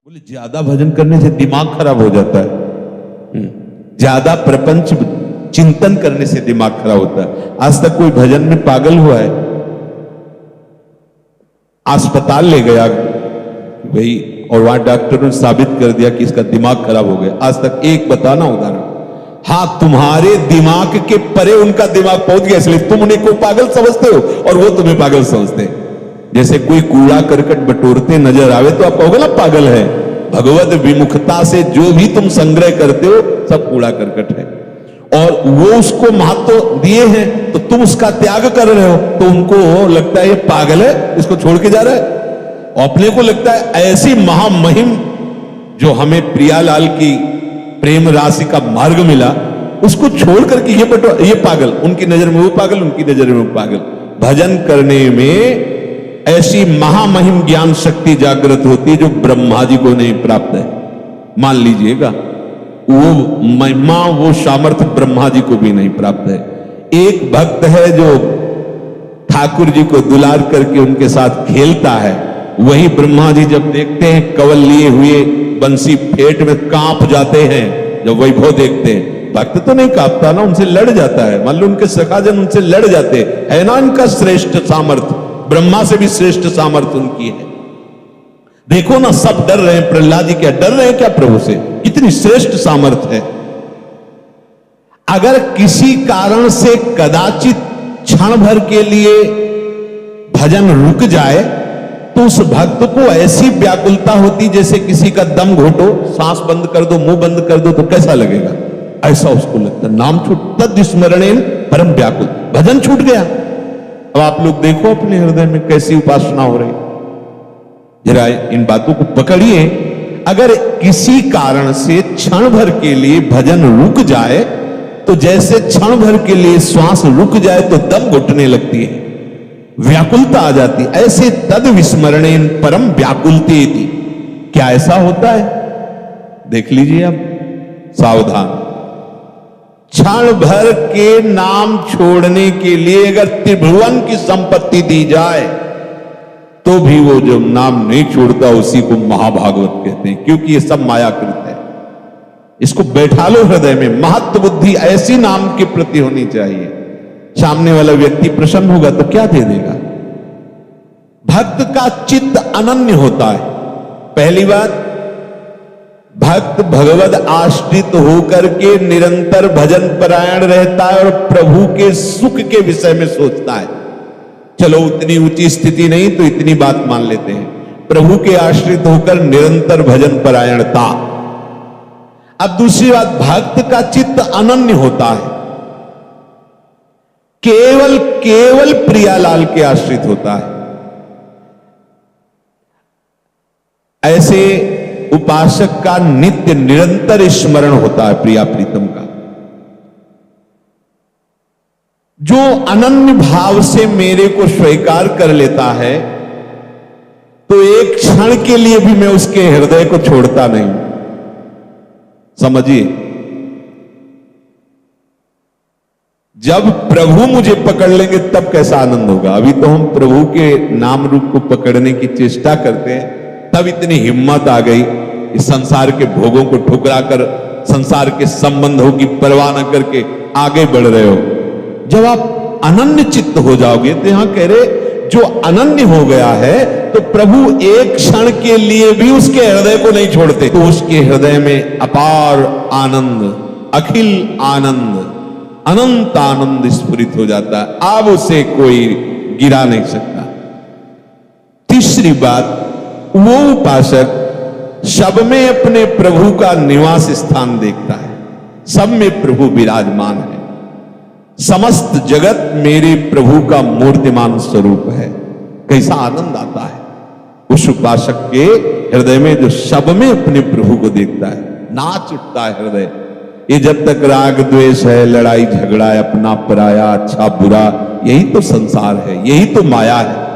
बोले ज्यादा भजन करने से दिमाग खराब हो जाता है। ज्यादा प्रपंच चिंतन करने से दिमाग खराब होता है। आज तक कोई भजन में पागल हुआ है? अस्पताल ले गया भाई और वहां डॉक्टरों ने साबित कर दिया कि इसका दिमाग खराब हो गया। आज तक एक बताना उदाहरण। हाँ, तुम्हारे दिमाग के परे उनका दिमाग पहुंच गया, इसलिए तुम उन्हें को पागल समझते हो और वो तुम्हें पागल समझते हैं। जैसे कोई कूड़ा करकट बटोरते नजर आवे तो आप कहोगे ना पागल है। भगवत विमुखता से जो भी तुम संग्रह करते हो सब कूड़ा करकट है, और वो उसको महत्व दिए हैं तो तुम उसका त्याग कर रहे हो, तो उनको लगता है ये पागल है, इसको छोड़ के जा रहा है। और अपने को लगता है ऐसी महामहिम जो हमें प्रियालाल की प्रेम राशि का मार्ग मिला, उसको छोड़ करके ये पागल, उनकी नजर में वो पागल, उनकी नजर में वो पागल। भजन करने में ऐसी महामहिम ज्ञान शक्ति जागृत होती है जो ब्रह्मा जी को नहीं प्राप्त है। मान लीजिएगा वो महिमा, वो सामर्थ्य ब्रह्मा जी को भी नहीं प्राप्त है। एक भक्त है जो ठाकुर जी को दुलार करके उनके साथ खेलता है, वही ब्रह्मा जी जब देखते हैं कवल लिए हुए बंसी फेट में कांप जाते हैं। जब वैभव देखते हैं, भक्त तो नहीं कांपता ना, उनसे लड़ जाता है। मान लो उनके सखाजन उनसे लड़ जाते है ना, इनका श्रेष्ठ सामर्थ्य, ब्रह्मा से भी श्रेष्ठ सामर्थ्य उनकी है। देखो ना, सब डर रहे हैं। प्रहलाद जी क्या डर रहे हैं क्या प्रभु से? कितनी श्रेष्ठ सामर्थ्य है। अगर किसी कारण से कदाचित क्षण भर के लिए भजन रुक जाए तो उस भक्त को ऐसी व्याकुलता होती जैसे किसी का दम घोटो, सांस बंद कर दो, मुंह बंद कर दो तो कैसा लगेगा, ऐसा उसको लगता। नाम छूट तद स्मरणेन परम व्याकुल, भजन छूट गया। अब आप लोग देखो अपने हृदय में कैसी उपासना हो रही, जरा इन बातों को पकड़िए। अगर किसी कारण से क्षण भर के लिए भजन रुक जाए तो जैसे क्षण भर के लिए श्वास रुक जाए तो दम घुटने लगती है, व्याकुलता आ जाती, ऐसे तद विस्मरणेन परम व्याकुलते थी। क्या ऐसा होता है? देख लीजिए अब, सावधान। क्षण भर के नाम छोड़ने के लिए अगर त्रिभुवन की संपत्ति दी जाए तो भी वो जो नाम नहीं छोड़ता उसी को महाभागवत कहते हैं, क्योंकि ये सब मायाकृत है। इसको बैठा लो हृदय में। महत्व बुद्धि ऐसी नाम के प्रति होनी चाहिए, सामने वाला व्यक्ति प्रसन्न होगा तो क्या दे देगा। भक्त का चित्त अनन्य होता है। पहली बात, भक्त भगवद आश्रित होकर के निरंतर भजन परायण रहता है और प्रभु के सुख के विषय में सोचता है। चलो उतनी ऊंची स्थिति नहीं तो इतनी बात मान लेते हैं, प्रभु के आश्रित होकर निरंतर भजन परायणता। अब दूसरी बात, भक्त का चित्त अनन्य होता है, केवल प्रियालाल के आश्रित होता है। ऐसे उपासक का नित्य निरंतर स्मरण होता है प्रिया प्रीतम का। जो अनन्य भाव से मेरे को स्वीकार कर लेता है तो एक क्षण के लिए भी मैं उसके हृदय को छोड़ता नहीं। समझिए, जब प्रभु मुझे पकड़ लेंगे तब कैसा आनंद होगा। अभी तो हम प्रभु के नाम रूप को पकड़ने की चेष्टा करते हैं, तब इतनी हिम्मत आ गई इस संसार के भोगों को ठुकरा कर, संसार के संबंधों की परवाह न करके आगे बढ़ रहे हो। जब आप अनन्य चित्त हो जाओगे तो यहां कह रहे, जो अनन्य हो गया है तो प्रभु एक क्षण के लिए भी उसके हृदय को नहीं छोड़ते, तो उसके हृदय में अपार आनंद, अखिल आनंद, अनंत आनंद स्फुरित हो जाता है। अब उसे कोई गिरा नहीं सकता। तीसरी बात, वो उपासक सब में अपने प्रभु का निवास स्थान देखता है। सब में प्रभु विराजमान है। समस्त जगत मेरे प्रभु का मूर्तिमान स्वरूप है। कैसा आनंद आता है उस उपासक के हृदय में जो सब में अपने प्रभु को देखता है। नाच उठता है हृदय। ये जब तक राग द्वेष है, लड़ाई झगड़ा है, अपना पराया, अच्छा बुरा, यही तो संसार है, यही तो माया है।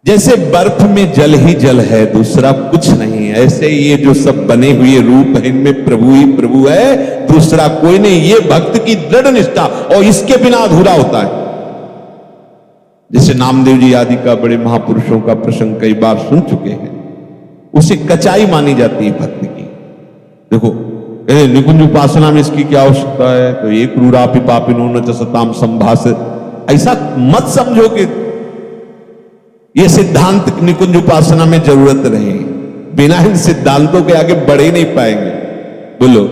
जैसे बर्फ में जल ही जल है, दूसरा कुछ नहीं है, ऐसे ये जो सब बने हुए रूप है इनमें प्रभु ही प्रभु है, दूसरा कोई नहीं। ये भक्त की दृढ़ निष्ठा, और इसके बिना अधूरा होता है। जैसे नामदेव जी आदि का, बड़े महापुरुषों का प्रसंग कई बार सुन चुके हैं। उसे कचाई मानी जाती है भक्ति की। देखो निकुंज उपासना में इसकी क्या आवश्यकता है, तो ये क्रूरापि पापिनो न च सताम संभास, ऐसा मत समझो कि ये सिद्धांत निकुंज उपासना में जरूरत रहे। बिना इन सिद्धांतों के आगे बढ़ ही नहीं पाएंगे। बोलो,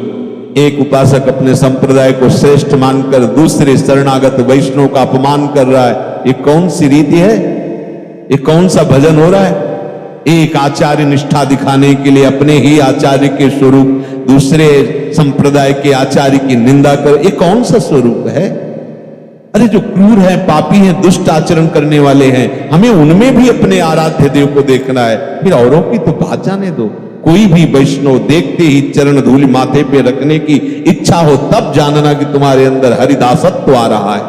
एक उपासक अपने संप्रदाय को श्रेष्ठ मानकर दूसरे शरणागत वैष्णव का अपमान कर रहा है, ये कौन सी रीति है? ये कौन सा भजन हो रहा है? एक आचार्य निष्ठा दिखाने के लिए अपने ही आचार्य के स्वरूप दूसरे संप्रदाय के आचार्य की निंदा कर, ये कौन सा स्वरूप है? अरे जो क्रूर है, पापी है, दुष्ट आचरण करने वाले हैं, हमें उनमें भी अपने आराध्य देव को देखना है, फिर औरों की तो बात जाने दो। कोई भी वैष्णव देखते ही चरण धूलि माथे पे रखने की इच्छा हो तब जानना कि तुम्हारे अंदर हरिदासत्व आ रहा है।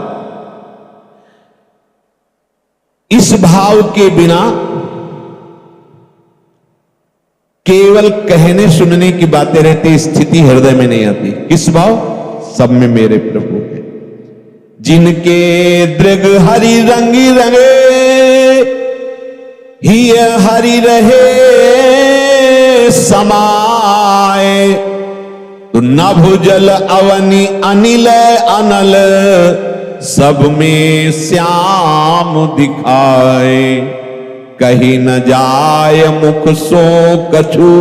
इस भाव के बिना केवल कहने सुनने की बातें रहती, स्थिति हृदय में नहीं आती। किस भाव? सब में मेरे प्रभु है। जिनके दृग हरि रंगी रंगे, ही हरि रहे समाए, तो नभ जल अवनि अनिल अनल, सब में श्याम दिखाए। कहीं न जाय मुख सो कछु,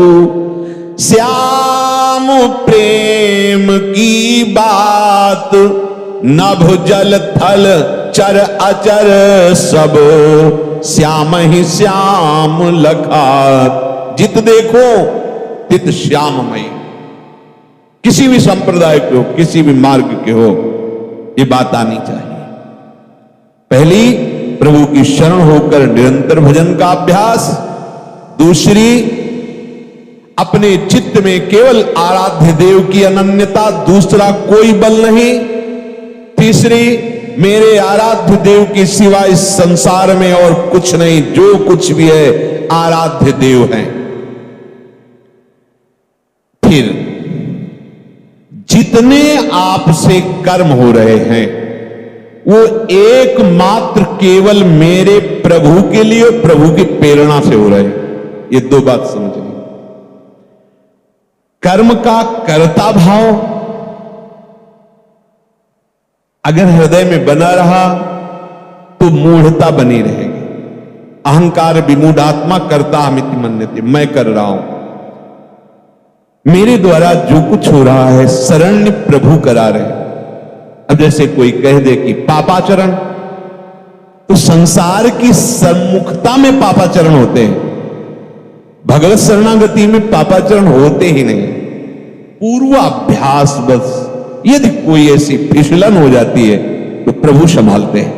श्याम प्रेम की बात। नभ जल थल चर अचर, सब श्याम ही श्याम लखात। जित देखो तित श्याममय। किसी भी संप्रदाय के हो, किसी भी मार्ग के हो, ये बात आनी चाहिए। पहली, प्रभु की शरण होकर निरंतर भजन का अभ्यास। दूसरी, अपने चित्त में केवल आराध्य देव की अनन्यता, दूसरा कोई बल नहीं। तीसरी, मेरे आराध्य देव के सिवा इस संसार में और कुछ नहीं, जो कुछ भी है आराध्य देव हैं। फिर जितने आपसे कर्म हो रहे हैं वो एकमात्र केवल मेरे प्रभु के लिए, प्रभु की प्रेरणा से हो रहे हैं। ये दो बात समझिए। कर्म का कर्ता भाव अगर हृदय में बना रहा तो मूढ़ता बनी रहेगी। अहंकार विमूढ़ात्मा कर्ता अमिति मन्यते, मैं कर रहा हूं, मेरे द्वारा जो कुछ हो रहा है शरण्य प्रभु करा रहे। अब जैसे कोई कह दे कि पापाचरण, तो संसार की सम्मुखता में पापाचरण होते हैं, भगवत शरणागति में पापाचरण होते ही नहीं। पूर्वाभ्यास बस। यदि कोई ऐसी फिसलन हो जाती है तो प्रभु संभालते हैं।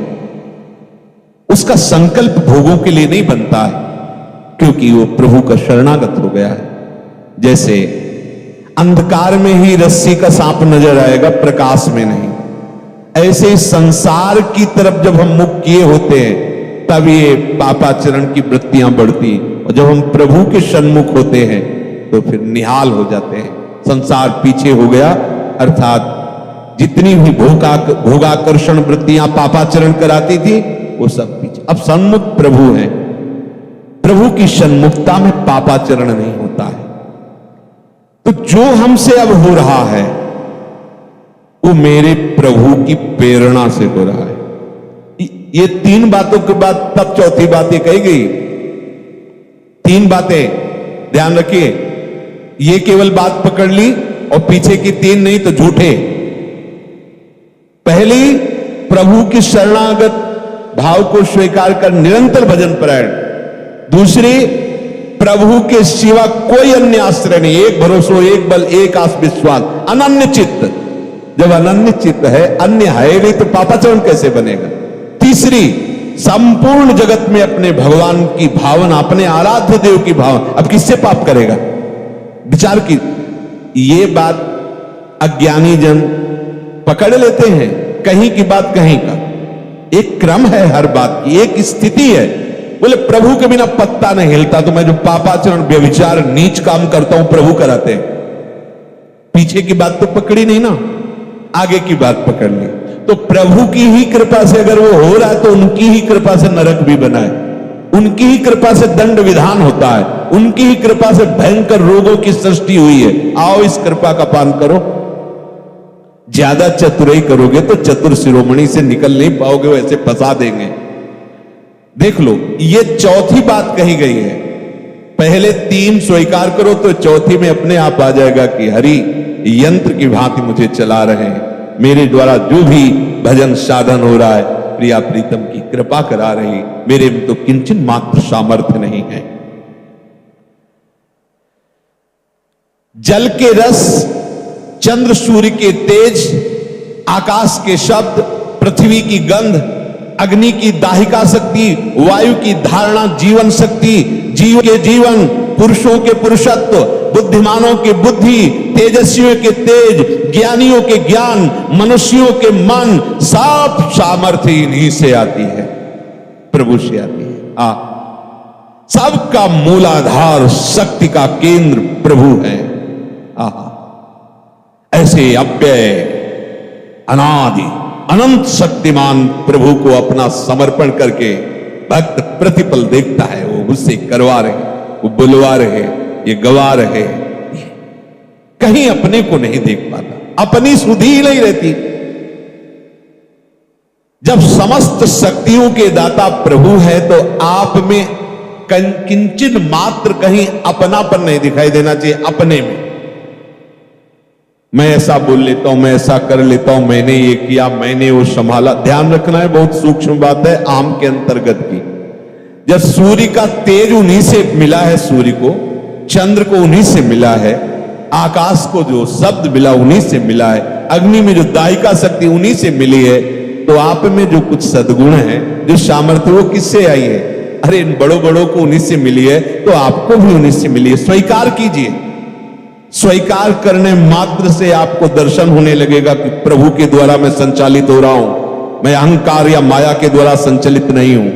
उसका संकल्प भोगों के लिए नहीं बनता है, क्योंकि वो प्रभु का शरणागत हो गया है। जैसे अंधकार में ही रस्सी का सांप नजर आएगा, प्रकाश में नहीं। ऐसे ही संसार की तरफ जब हम मुख किए होते हैं तब ये पापाचरण की वृत्तियां बढ़ती, और जब हम प्रभु के सन्मुख होते हैं तो फिर निहाल हो जाते हैं। संसार पीछे हो गया, अर्थात जितनी भी भोगाकर्षण वृत्तियां पापाचरण कराती थी वो सब पीछे। अब सन्मुख प्रभु है, प्रभु की सन्मुखता में पापाचरण नहीं होता है। तो जो हमसे अब हो रहा है वो मेरे प्रभु की प्रेरणा से हो रहा है। ये तीन बातों के बाद तब चौथी बात ये कही गई। तीन बातें ध्यान रखिए, ये केवल बात पकड़ ली और पीछे की तीन नहीं तो झूठे। पहली, प्रभु की शरणागत भाव को स्वीकार कर निरंतर भजन परायण। दूसरी, प्रभु के सिवा कोई अन्य आश्रय नहीं, एक भरोसो, एक बल, एक आस विश्वास, अनन्य चित्त। जब अनन्य चित्त है, अन्य है नहीं तो पापाचरण कैसे बनेगा। तीसरी, संपूर्ण जगत में अपने भगवान की भावना, अपने आराध्य देव की भावना। अब किससे पाप करेगा? विचार की ये बात अज्ञानी जन पकड़ लेते हैं, कहीं की बात कहीं का। एक क्रम है हर बात की, एक स्थिति है। बोले प्रभु के बिना पत्ता नहीं हिलता, तो मैं जो पापाचरण व्यभिचार नीच काम करता हूं प्रभु कराते हैं। पीछे की बात तो पकड़ी नहीं ना, आगे की बात पकड़ ली। तो प्रभु की ही कृपा से अगर वो हो रहा है तो उनकी ही कृपा से नरक भी बना है। उनकी ही कृपा से दंड विधान होता है, उनकी ही कृपा से भयंकर रोगों की सृष्टि हुई है। आओ इस कृपा का पान करो। ज्यादा चतुराई करोगे तो चतुर शिरोमणि से निकल नहीं पाओगे, वो ऐसे फंसा देंगे। देख लो, ये चौथी बात कही गई है। पहले 3 स्वीकार करो तो चौथी में अपने आप आ जाएगा कि हरि यंत्र की भांति मुझे चला रहे हैं, मेरे द्वारा जो भी भजन साधन हो रहा है प्रिया प्रीतम की कृपा करा रही, मेरे में तो किंचन मात्र सामर्थ्य नहीं है। जल के रस, चंद्र सूर्य के तेज, आकाश के शब्द, पृथ्वी की गंध, अग्नि की दाहिका शक्ति, वायु की धारणा जीवन शक्ति, जीव के जीवन, पुरुषों के पुरुषत्व, बुद्धिमानों की बुद्धि, तेजस्वियों के तेज, ज्ञानियों के ज्ञान, मनुष्यों के मन, सब सामर्थ्य इन्हीं से आती है, प्रभु से आती है। सबका मूलाधार शक्ति का केंद्र प्रभु है। ऐसे अव्यय अनादि अनंत शक्तिमान प्रभु को अपना समर्पण करके भक्त प्रतिपल देखता है, वो उससे करवा रहे, वो बुलवा रहे, ये गवा रहे, कहीं अपने को नहीं देख पाता, अपनी सुधि नहीं रहती। जब समस्त शक्तियों के दाता प्रभु है तो आप में किंचन मात्र कहीं अपनापन नहीं दिखाई देना चाहिए। अपने में मैं ऐसा बोल लेता हूं, मैं ऐसा कर लेता हूं, मैंने ये किया, मैंने वो संभाला। ध्यान रखना है, बहुत सूक्ष्म बात है, आम के अंतर्गत की। जब सूर्य का तेज उन्हीं से मिला है, सूर्य को, चंद्र को उन्हीं से मिला है, आकाश को जो शब्द मिला उन्हीं से मिला है, अग्नि में जो दाहिका शक्ति उन्हीं से मिली है, तो आप में जो कुछ सद्गुण है, जो सामर्थ्य, वो किससे आई है? अरे इन बड़ों बड़ों को उन्हीं से मिली है, तो आपको भी उन्हीं से मिली है। स्वीकार कीजिए। स्वीकार करने मात्र से आपको दर्शन होने लगेगा कि प्रभु के द्वारा मैं संचालित हो रहा हूं, मैं अहंकार या माया के द्वारा संचालित नहीं हूं।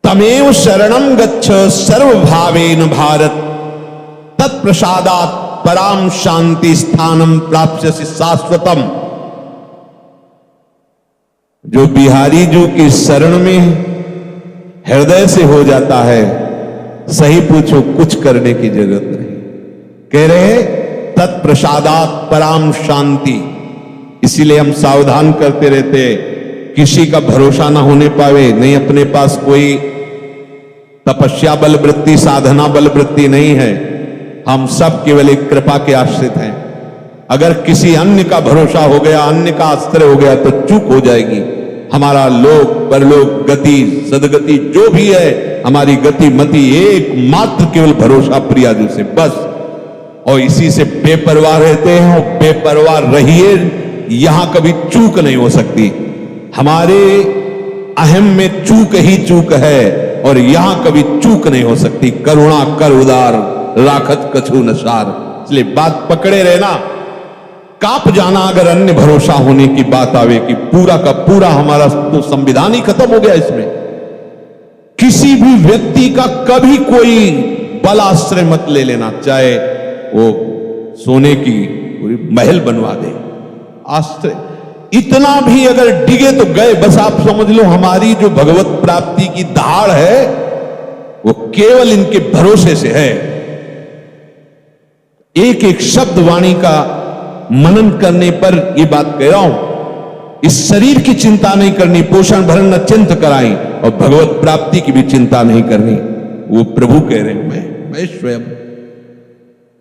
तमेव शरणं गच्छ सर्वभावेन भारत, तत्प्रसादात् पराम शांति स्थानम प्राप्स्यसि शाश्वतम। जो बिहारी जी की शरण में हृदय से हो जाता है, सही पूछो कुछ करने की जरूरत नहीं। कह रहे तत्प्रसादात् पराम शांति। इसीलिए हम सावधान करते रहते, किसी का भरोसा ना होने पावे, नहीं अपने पास कोई तपस्या बल वृत्ति, साधना बल वृत्ति नहीं है, हम सब केवल एक कृपा के आश्रित हैं। अगर किसी अन्य का भरोसा हो गया, अन्य का आश्रय हो गया तो चूक हो जाएगी। हमारा लोक परलोक गति सदगति जो भी है, हमारी गति मति एकमात्र केवल भरोसा प्रियाजू से, बस। और इसी से बेपरवाह रहते हैं, और बेपरवाह रहिए, यहां कभी चूक नहीं हो सकती। हमारे अहम में चूक ही चूक है, और यहां कभी चूक नहीं हो सकती। करुणा कर उदार, राखत कछु नसार। इसलिए बात पकड़े रहना, कांप जाना अगर अन्य भरोसा होने की बात आवे कि पूरा का पूरा हमारा तो संविधान ही खत्म हो गया। इसमें किसी भी व्यक्ति का कभी कोई बलाश्रय मत ले लेना, चाहे वो सोने की पूरी महल बनवा दे, आश्रय इतना भी अगर डिगे तो गए। बस आप समझ लो, हमारी जो भगवत प्राप्ति की दहाड़ है वो केवल इनके भरोसे से है। एक एक शब्द वाणी का मनन करने पर ये बात कह रहा हूं। इस शरीर की चिंता नहीं करनी, पोषण भरण अत्यंत कराई, और भगवत प्राप्ति की भी चिंता नहीं करनी। वो प्रभु कह रहे हैं, मैं स्वयं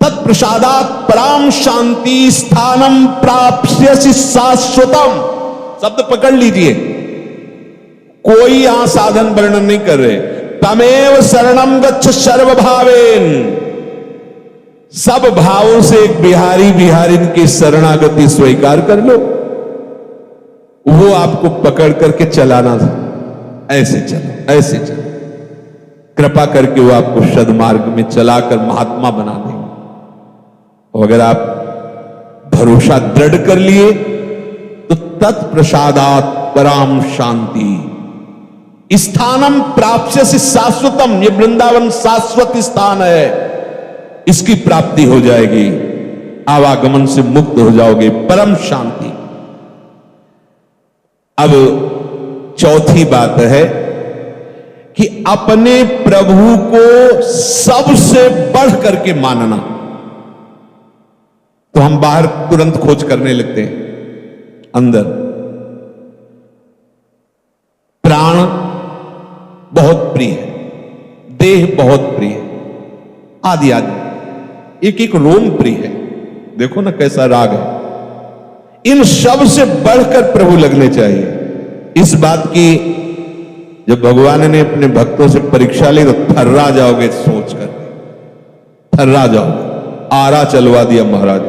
तत्प्रसादात् पराम शांति स्थानम प्राप्स्यसि शाश्वतम। शब्द पकड़ लीजिए, कोई यहां साधन वर्णन नहीं कर रहे। तमेव शरणं गच्छ सर्वभावेन। सब भावों से एक बिहारी बिहारिन की शरणागति स्वीकार कर लो, वो आपको पकड़ करके चलाना, ऐसे चलो ऐसे चलो, कृपा करके वो आपको सद्मार्ग में चलाकर महात्मा बना देंगे। और अगर आप भरोसा दृढ़ कर लिए तो तत्प्रसादात् पराम शांति स्थानम प्राप्स्यसि शाश्वतम। ये वृंदावन शाश्वत स्थान है, इसकी प्राप्ति हो जाएगी, आवागमन से मुक्त हो जाओगे, परम शांति। अब चौथी बात है कि अपने प्रभु को सबसे बढ़ करके मानना, तो हम बाहर तुरंत खोज करने लगते हैं। अंदर प्राण बहुत प्रिय है, देह बहुत प्रिय है, आदि आदि एक एक रोम प्रिय है। देखो ना कैसा राग है। इन सब से बढ़कर प्रभु लगने चाहिए। इस बात की जब भगवान ने अपने भक्तों से परीक्षा ली तो थर्रा जाओगे सोच कर, थर्रा जाओगे। आरा चलवा दिया महाराज,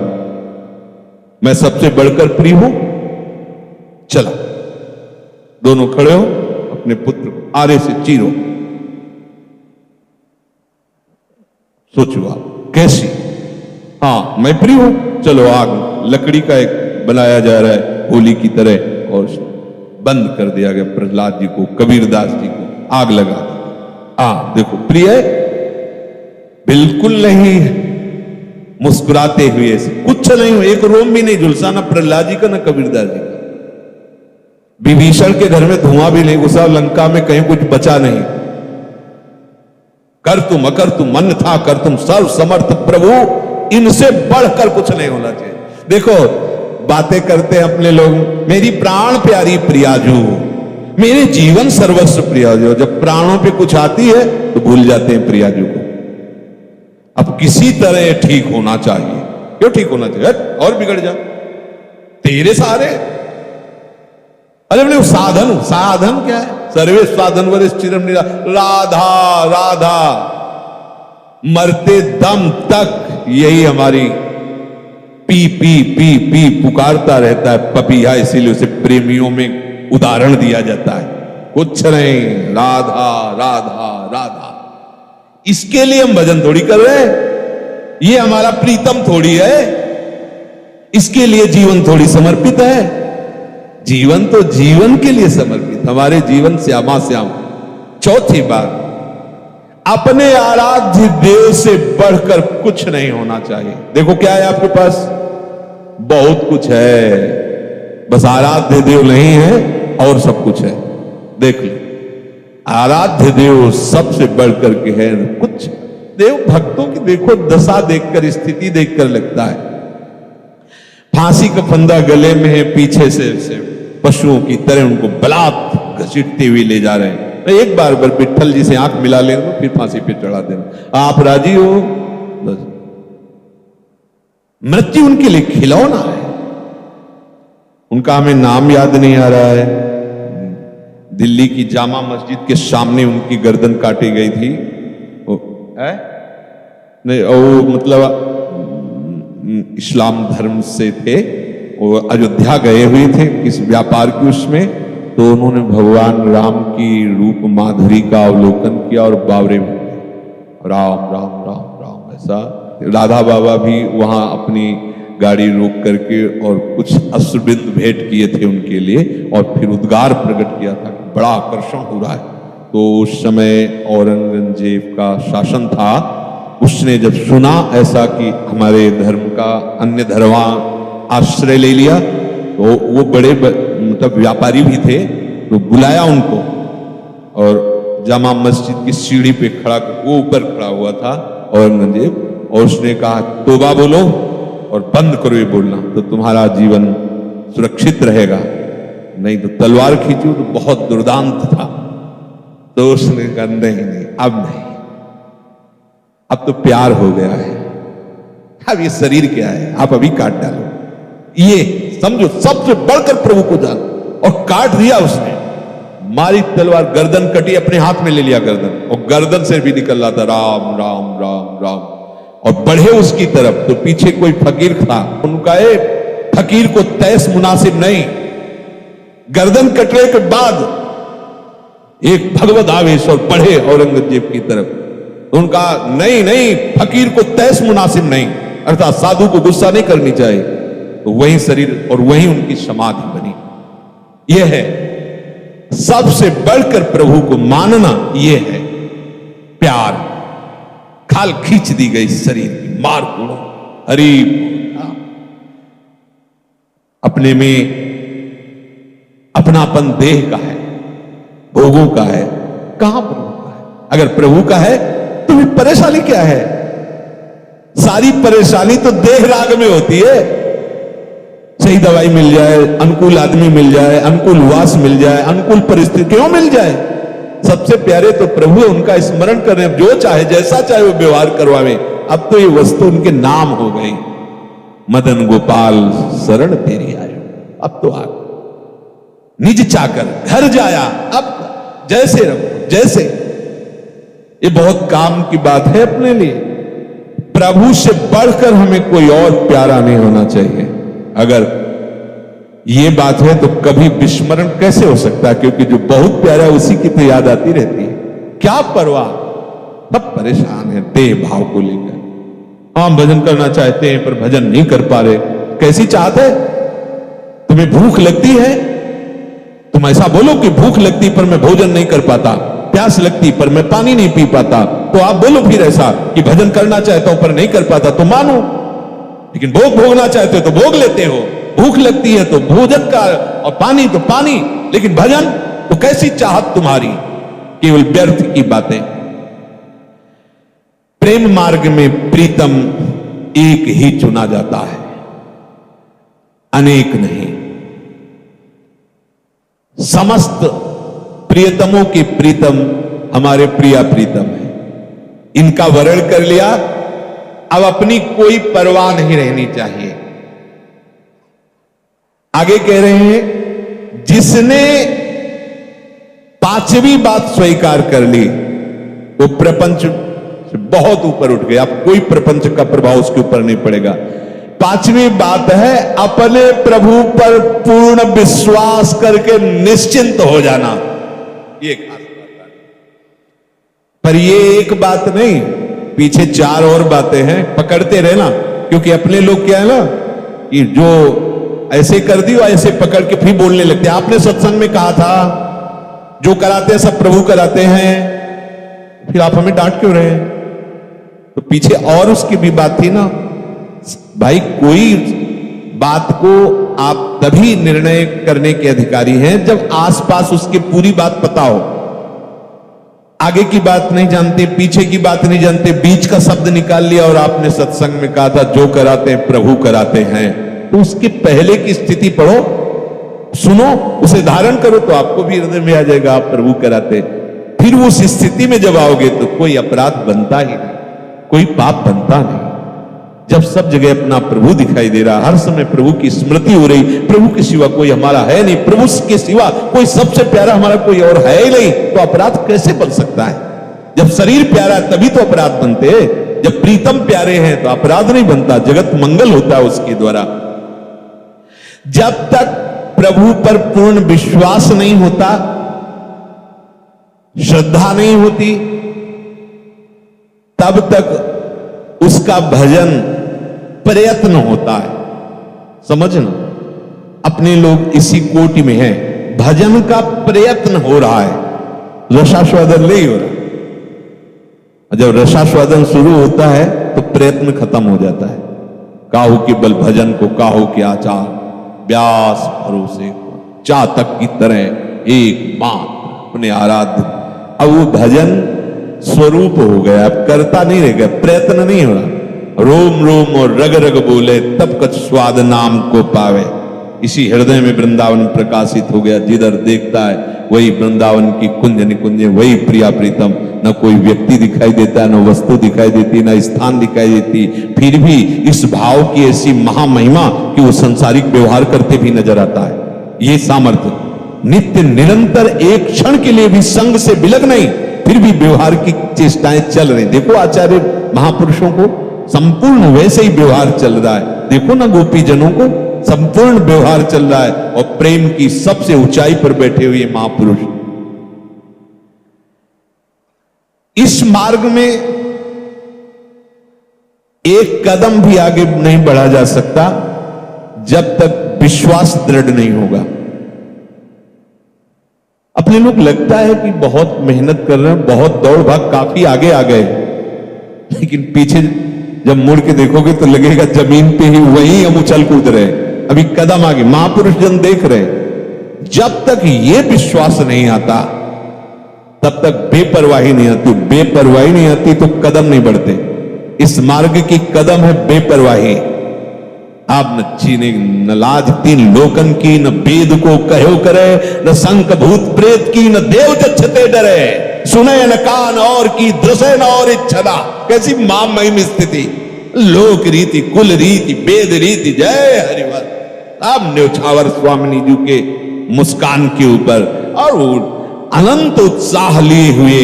मैं सबसे बढ़कर प्रिय हूं। चला, दोनों खड़े हो, अपने पुत्र को आरे से चीरो। सोचो आप कैसी, हाँ मैं प्रिय हूं, चलो आग, लकड़ी का एक बनाया जा रहा है होली की तरह, और बंद कर दिया गया प्रहलाद जी को, कबीरदास जी को, आग लगा दी। देखो प्रिय है? बिल्कुल नहीं। मुस्कुराते हुए से कुछ नहीं हो, एक रोम भी नहीं झुलसा, ना प्रहलाद जी का ना कबीरदास जी का। विभीषण के घर में धुआं भी नहीं घुसा, लंका में कहीं कुछ बचा नहीं। कर तुम अकर तुम मन था, कर तुम सर्व समर्थ प्रभु, इनसे बढ़कर कुछ नहीं होना चाहिए। देखो बातें करते हैं अपने लोग, मेरी प्राण प्यारी प्रियाजू, मेरे जीवन सर्वस्व प्रियाजू। जब प्राणों पे कुछ आती है तो भूल जाते हैं प्रियाजू को। अब किसी तरह ठीक होना चाहिए। क्यों ठीक होना चाहिए? और बिगड़ जा तेरे सहारे। अरे बोले साधन, साधन क्या है? सर्वे साधन वरिष्ठ चिरम निरा, राधा राधा, मरते दम तक यही हमारी पी पी पी पी पुकारता रहता है पपीहा, इसीलिए उसे प्रेमियों में उदाहरण दिया जाता है। कुछ नहीं, राधा राधा राधा। इसके लिए हम भजन थोड़ी कर रहे हैं, ये हमारा प्रीतम थोड़ी है, इसके लिए जीवन थोड़ी समर्पित है। जीवन तो जीवन के लिए समर्पित, हमारे जीवन श्यामा श्याम। चौथी बात, अपने आराध्य देव से बढ़कर कुछ नहीं होना चाहिए। देखो क्या है आपके पास? बहुत कुछ है, बस आराध्य देव नहीं है और सब कुछ है। देख लो, आराध्य देव सबसे बढ़कर के है कुछ। देव भक्तों की देखो दशा देखकर, स्थिति देखकर लगता है फांसी का फंदा गले में है, पीछे से पशुओं की तरह उनको बलात् घसीटते हुए ले जा रहे हैं। एक बार विट्ठल जी से आंख मिला लेना, फिर फांसी पे चढ़ा देना। आप राजी हो? बस मृत्यु उनके लिए खिलौना है। उनका हमें नाम याद नहीं आ रहा है। दिल्ली की जामा मस्जिद के सामने उनकी गर्दन काटी गई थी। नहीं, वो मतलब इस्लाम धर्म से थे, वो अयोध्या गए हुए थे किस व्यापार की उसमें, तो उन्होंने भगवान राम की रूप माधुरी का अवलोकन किया और बावरे में राम राम राम राम ऐसा। राधा बाबा भी वहां अपनी गाड़ी रोक करके और कुछ अश्रुबिंद भेंट किए थे उनके लिए, और फिर उद्गार प्रकट किया था, बड़ा आकर्षण हो रहा है। तो उस समय औरंगजेब का शासन था। उसने जब सुना ऐसा कि हमारे धर्म का अन्य धर्मा आश्रय ले लिया, तो वो बड़े मतलब व्यापारी भी थे, तो बुलाया उनको, और जामा मस्जिद की सीढ़ी पे खड़ा, वो ऊपर खड़ा हुआ था औरंगजेब, और उसने कहा तौबा बोलो और बंद करो ये बोलना, तो तुम्हारा जीवन सुरक्षित रहेगा, नहीं तो तलवार खींचो। तो बहुत दुर्दांत था। तो उसने कहा नहीं, अब नहीं, अब तो प्यार हो गया है, अब ये शरीर क्या है, आप अभी काट डालो। ये समझो सबसे बढ़कर प्रभु को जान, और काट दिया उसने। मारी तलवार, गर्दन कटी, अपने हाथ में ले लिया गर्दन, और गर्दन से भी निकल रहा था राम राम राम राम। और बढ़े उसकी तरफ, तो पीछे कोई फकीर था। उनका फकीर को तैस मुनासिब नहीं। गर्दन कटने के बाद एक भगवत आवेश और बढ़े औरंगजेब की तरफ। उनका नहीं नहीं, फकीर को तैस मुनासिब नहीं, अर्थात साधु को गुस्सा नहीं करनी चाहिए। तो वही शरीर और वही उनकी समाधि बनी। यह है सबसे बढ़कर प्रभु को मानना, यह है प्यार। खाल खींच दी गई शरीर की, मार कूड़ो हरि। अपने में अपनापन देह का है, भोगों का है, कहां प्रभु? अगर प्रभु का है तो फिर परेशानी क्या है? सारी परेशानी तो देह राग में होती है। सही दवाई मिल जाए, अनुकूल आदमी मिल जाए, अनुकूल वास मिल जाए, अनुकूल परिस्थिति क्यों मिल जाए? सबसे प्यारे तो प्रभु है, उनका स्मरण करें, जो चाहे जैसा चाहे वो व्यवहार करवावे। अब तो ये वस्तु उनके नाम हो गई, मदन गोपाल शरण तेरी आयो। अब तो आ निज चाकर घर जाया, अब जैसे रहो जैसे। ये बहुत काम की बात है अपने लिए। प्रभु से बढ़कर हमें कोई और प्यारा नहीं होना चाहिए। अगर ये बात है तो कभी विस्मरण कैसे हो सकता है? क्योंकि जो बहुत प्यारा है उसी की तो याद आती रहती है। क्या परवाह, सब परेशान है देह भाव को लेकर। हम भजन करना चाहते हैं पर भजन नहीं कर पा रहे। कैसी चाहत है? तुम्हें भूख लगती है, तुम ऐसा बोलो कि भूख लगती पर मैं भोजन नहीं कर पाता, प्यास लगती पर मैं पानी नहीं पी पाता। तो आप बोलो फिर ऐसा कि भजन करना चाहता हूं पर नहीं कर पाता, तो मानो। लेकिन भोग भोगना चाहते हो तो भोग लेते हो, भूख लगती है तो भोजन का, और पानी तो पानी, लेकिन भजन तो कैसी चाहत तुम्हारी? केवल व्यर्थ की बातें। प्रेम मार्ग में प्रीतम एक ही चुना जाता है, अनेक नहीं। समस्त प्रियतमों के प्रीतम हमारे प्रिया प्रीतम है। इनका वर्ण कर लिया, अब अपनी कोई परवाह नहीं रहनी चाहिए। आगे कह रहे हैं, जिसने पांचवी बात स्वीकार कर ली वो प्रपंच से बहुत ऊपर उठ गया। अब कोई प्रपंच का प्रभाव उसके ऊपर नहीं पड़ेगा। पांचवी बात है अपने प्रभु पर पूर्ण विश्वास करके निश्चिंत हो जाना। ये खास बात है। पर ये एक बात नहीं, पीछे चार और बातें हैं, पकड़ते रहना। क्योंकि अपने लोग क्या है ना, कि जो ऐसे कर दी और ऐसे पकड़ के फिर बोलने लगते हैं। आपने सत्संग में कहा था जो कराते हैं सब प्रभु कराते हैं, फिर आप हमें डांट क्यों रहे हैं? तो पीछे और उसकी भी बात थी ना भाई। कोई बात को आप तभी निर्णय करने के अधिकारी हैं जब आसपास उसकी पूरी बात पता हो। आगे की बात नहीं जानते, पीछे की बात नहीं जानते, बीच का शब्द निकाल लिया और आपने सत्संग में कहा था जो कराते हैं प्रभु कराते हैं। तो उसके पहले की स्थिति पढ़ो, सुनो, उसे धारण करो तो आपको भी हृदय में आ जाएगा आप प्रभु कराते। फिर उस स्थिति में जब आओगे तो कोई अपराध बनता ही नहीं, कोई पाप बनता नहीं। जब सब जगह अपना प्रभु दिखाई दे रहा, हर समय प्रभु की स्मृति हो रही, प्रभु के सिवा कोई हमारा है नहीं, प्रभु के सिवा कोई सबसे प्यारा हमारा कोई और है ही नहीं, तो अपराध कैसे बन सकता है? जब शरीर प्यारा है तभी तो अपराध बनते हैं। जब प्रीतम प्यारे हैं तो अपराध नहीं बनता, जगत मंगल होता है उसके द्वारा। जब तक प्रभु पर पूर्ण विश्वास नहीं होता, श्रद्धा नहीं होती, तब तक उसका भजन प्रयत्न होता है। समझना, अपने लोग इसी कोटि में हैं, भजन का प्रयत्न हो रहा है, रसास्वादन नहीं हो रहा। जब रसास्वादन शुरू होता है तो प्रयत्न खत्म हो जाता है। काहू के बल भजन को काहू के आचार, व्यास भरोसे चातक की तरह एक मात्र अपने आराध्य। अब वो भजन स्वरूप हो गया, अब करता नहीं रह गया, प्रयत्न नहीं हो रहा। रोम रोम और रग रग बोले तब कछ स्वाद नाम को पावे। इसी हृदय में वृंदावन प्रकाशित हो गया। जिधर देखता है वही वृंदावन की कुंज निकुंज, वही प्रिया प्रीतम। न कोई व्यक्ति दिखाई देता, न वस्तु दिखाई देती, न स्थान दिखाई देती, फिर भी इस भाव की ऐसी महामहिमा कि वो संसारिक व्यवहार करते भी नजर आता है। ये सामर्थ्य नित्य निरंतर, एक क्षण के लिए भी संग से बिलग नहीं, फिर भी व्यवहार की चेष्टाएं चल रही। देखो आचार्य महापुरुषों को संपूर्ण वैसे ही व्यवहार चल रहा है। देखो ना गोपी जनों को संपूर्ण व्यवहार चल रहा है, और प्रेम की सबसे ऊंचाई पर बैठे हुए महापुरुष। इस मार्ग में एक कदम भी आगे नहीं बढ़ा जा सकता जब तक विश्वास दृढ़ नहीं होगा। अपने लोग लगता है कि बहुत मेहनत कर रहे हैं, बहुत दौड़ भाग, काफी आगे आ गए, लेकिन पीछे जब मुड़ के देखोगे तो लगेगा जमीन पे ही वही हम उछल कूद रहे, अभी कदम आगे। महापुरुष जन देख रहे, जब तक ये विश्वास नहीं आता तब तक बेपरवाही नहीं आती। बेपरवाही नहीं आती तो कदम नहीं बढ़ते। इस मार्ग की कदम है बेपरवाही। आप न चीने न लाज तीन लोकन की, न वेद को कहो करे, न शंख भूत प्रेत की, न देव जच्छते डरे, सुने न कान और की, दृश्य न और इच्छा। कैसी मां महिम स्थिति, लोक रीति, कुल रीति, वेद रीति, जय हरिवंश। अब न्योछावर स्वामिनी जी के मुस्कान के ऊपर और वो अनंत उत्साह लिए हुए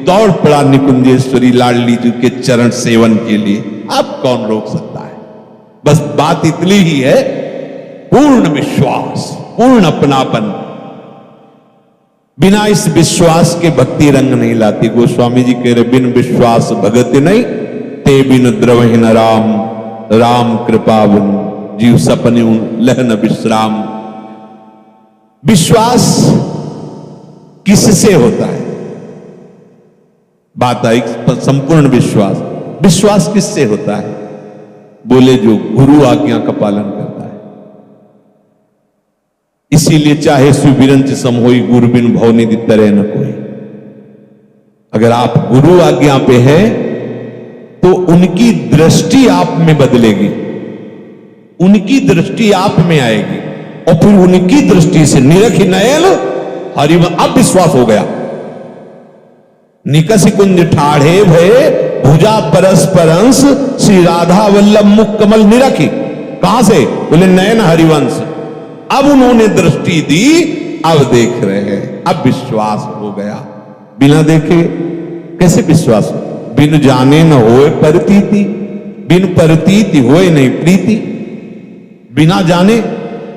दौड़ पड़ा निकुंजेश्वरी लाडली जी के चरण सेवन के लिए। अब कौन रोक सकता है? बस बात इतनी ही है, पूर्ण विश्वास, पूर्ण अपनापन। बिना इस विश्वास के भक्ति रंग नहीं लाती। गोस्वामी जी कह रहे, बिन विश्वास भगत नहीं, ते बिन द्रवहि न राम, राम कृपा बिन जीव सपने लहन विश्राम। विश्वास किससे होता है? बात आई संपूर्ण विश्वास। विश्वास किससे होता है? बोले जो गुरु आज्ञा का पालन करता है। इसीलिए चाहे सुबिरंच सम होई, गुरु बिन भवनिधि तरह न कोई। अगर आप गुरु आज्ञा पे है तो उनकी दृष्टि आप में बदलेगी, उनकी दृष्टि आप में आएगी और फिर उनकी दृष्टि से निरखि नयन हरिव। अब विश्वास हो गया। निकस कुंज ठाढ़े भये भुजा परस्परंस, श्री राधा वल्लभ मुख कमल निरखी। कहां से? बोले नयन हरिवंश। अब उन्होंने दृष्टि दी, अब देख रहे हैं। अब विश्वास हो गया। बिना देखे कैसे विश्वास हो? बिन जाने न होए परतीति, बिन परतीति होए नहीं प्रीति। बिना जाने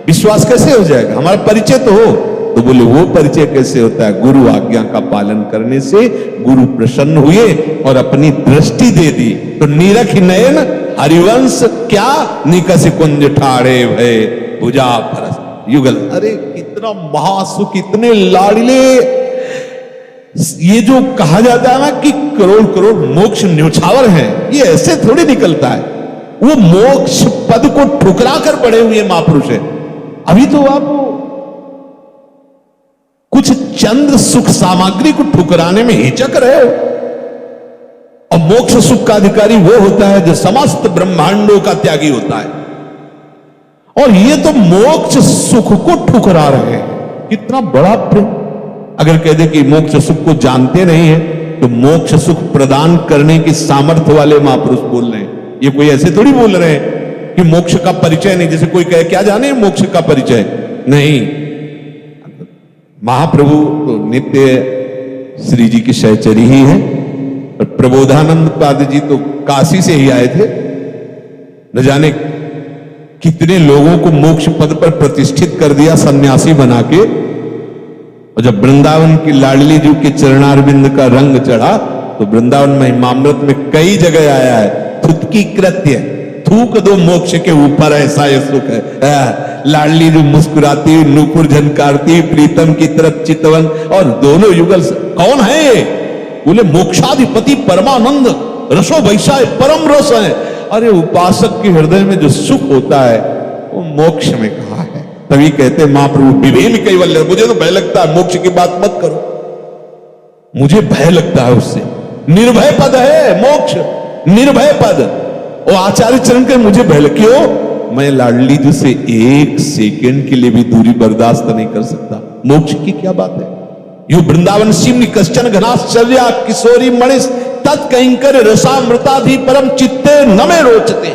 विश्वास कैसे हो जाएगा? हमारा परिचय तो हो। तो बोले वो परिचय कैसे होता है? गुरु आज्ञा का पालन करने से गुरु प्रसन्न हुए और अपनी दृष्टि दे दी। तो नीरख नयन हरिवंश क्या, निकस कुंज ठाड़े भय भुजा परस युगल। अरे कितना महासुख, इतने लाडले। ये जो कहा जाता है ना कि करोड़ करोड़ मोक्ष न्योछावर हैं, ये ऐसे थोड़ी निकलता है। वो मोक्ष पद को ठुकरा कर पड़े हुए महापुरुष है। अभी तो आप कुछ चंद सुख सामग्री को ठुकराने में हिचक रहे हो। और मोक्ष सुख का अधिकारी वो होता है जो समस्त ब्रह्मांडों का त्यागी होता है। और ये तो मोक्ष सुख को ठुकरा रहे हैं। कितना बड़ा प्रेम। अगर कह दे कि मोक्ष सुख को जानते नहीं है, तो मोक्ष सुख प्रदान करने की सामर्थ्य वाले महापुरुष बोल रहे हैं। ये कोई ऐसे थोड़ी बोल रहे हैं कि मोक्ष का परिचय नहीं। जैसे कोई कहे क्या जाने मोक्ष का परिचय नहीं। महाप्रभु तो नित्य श्री जी की सहचरी ही है। और प्रबोधानंद पाद जी तो काशी से ही आए थे। न जाने कितने लोगों को मोक्ष पद पर प्रतिष्ठित कर दिया सन्यासी बना के। और जब वृंदावन की लाडली जी के चरणारविंद का रंग चढ़ा तो वृंदावन महिमामृत में कई जगह आया है, थुतकी कृत्य, थूक दो मोक्ष के ऊपर, ऐसा ये सुख है। लाडली जो मुस्कुराती, नूपुर झनकारती, प्रीतम की तरफ चितवन, और दोनों युगल। कौन है ये? बोले मोक्षाधिपति परमानंद रसो वैसा परम रस है। अरे उपासक के हृदय में जो सुख होता है वो मोक्ष में कहा है। तभी कहते महाप्रभु विभेम कैवल्य। मुझे तो भय लगता है, मोक्ष की बात मत करो, मुझे भय लगता है उससे। निर्भय पद है मोक्ष, निर्भय पद। और आचार्य चरण के मुझे भय, क्यों? मैं लाडली जी से एक सेकंड के लिए भी दूरी बर्दाश्त नहीं कर सकता। मोक्ष की क्या बात है? यू वृंदावन सिमनि कश्चन घनाश्चर्या किशोरी मणिस तत्कंकर रसामृताधि परम चित्ते न में रोचते।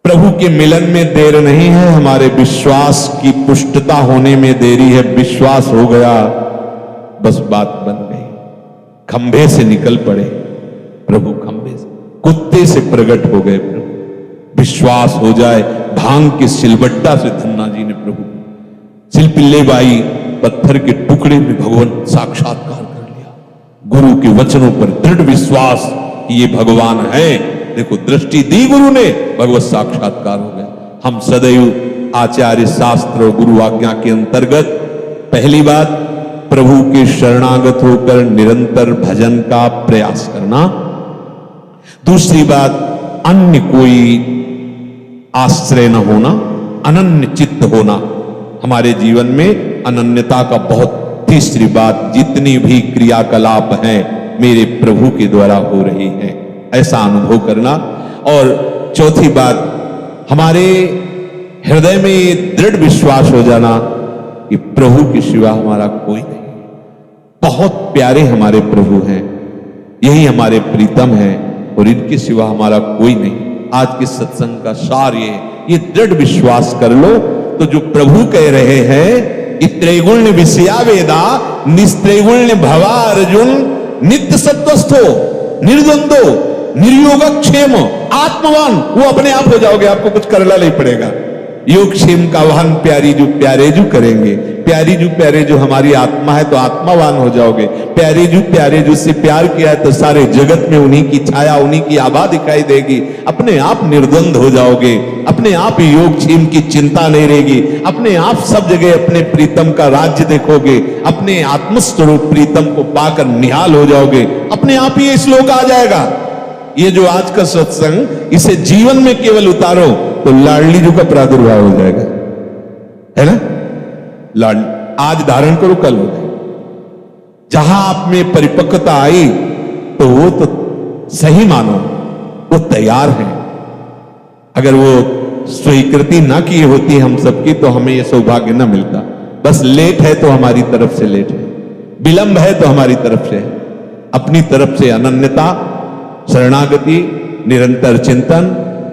प्रभु के मिलन में देर नहीं है, हमारे विश्वास की पुष्टता होने में देरी है। विश्वास हो गया, बस बात बन गई। खंभे से निकल पड़े प्रभु, खंभे से, कुत्ते से प्रकट हो गए प्रभु। विश्वास हो जाए, भांग के सिलबट्टा से धन्ना जी ने प्रभु सिलपिल्ले बाई पत्थर के टुकड़े में भगवान साक्षात्कार कर लिया। गुरु के वचनों पर दृढ़ विश्वास कि ये भगवान है। देखो दृष्टि दी गुरु ने, भगवत साक्षात्कार हो गया। हम सदैव आचार्य शास्त्र और गुरु आज्ञा के अंतर्गत पहली बात प्रभु के शरणागत होकर निरंतर भजन का प्रयास करना। दूसरी बात अन्य कोई आश्रय न होना, अनन्य चित्त होना। हमारे जीवन में अनन्यता का बहुत तीसरी बात, जितनी भी क्रियाकलाप हैं मेरे प्रभु के द्वारा हो रही हैं, ऐसा अनुभव करना। और चौथी बात, हमारे हृदय में ये दृढ़ विश्वास हो जाना कि प्रभु के सिवा हमारा कोई नहीं। बहुत प्यारे हमारे प्रभु हैं, यही हमारे प्रीतम हैं और इनके सिवा हमारा कोई नहीं। आज के सत्संग का सार ये दृढ़ विश्वास कर लो तो जो प्रभु कह रहे हैं कि त्रैगुण्य विषया वेदा निस्त्रैगुण्य भवा अर्जुन नित्य सत्वस्थो निर्द्वंदो निर्योगक्षेम आत्मवान, वो अपने आप हो जाओगे, आपको कुछ करना नहीं पड़ेगा। योगक्षेम का वाहन प्यारी जो करेंगे, प्यारी जो हमारी आत्मा है तो आत्मावान हो जाओगे। प्यारे जो से प्यार किया है तो सारे जगत में उन्हीं की छाया, उन्हीं की आभा दिखाई देगी। अपने आप निर्द्वंद हो जाओगे, अपने आप योगक्षेम की चिंता नहीं रहेगी, अपने आप सब जगह अपने प्रीतम का राज्य देखोगे, अपने आत्मस्वरूप प्रीतम को पाकर निहाल हो जाओगे, अपने आप ही ये श्लोक आ जाएगा। ये जो आज का सत्संग, इसे जीवन में केवल उतारो तो लाडली जी का प्रादुर्भाव हो जाएगा, है ना। लाडली आज धारण करो, कल हो जाएगा। जहां आप में परिपक्वता आई तो वो तो सही मानो, वो तैयार है। अगर वो स्वीकृति ना की होती हम सबकी तो हमें ये सौभाग्य ना मिलता। बस लेट है तो हमारी तरफ से लेट है, विलंब है तो हमारी तरफ से है। अपनी तरफ से अनन्यता, शरणागति, निरंतर चिंतन,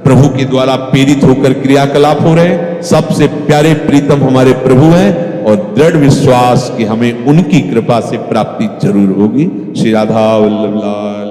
प्रभु के द्वारा प्रेरित होकर क्रियाकलाप हो रहे हैं। सबसे प्यारे प्रीतम हमारे प्रभु हैं और दृढ़ विश्वास कि हमें उनकी कृपा से प्राप्ति जरूर होगी। श्री राधा वल्लभ लाल।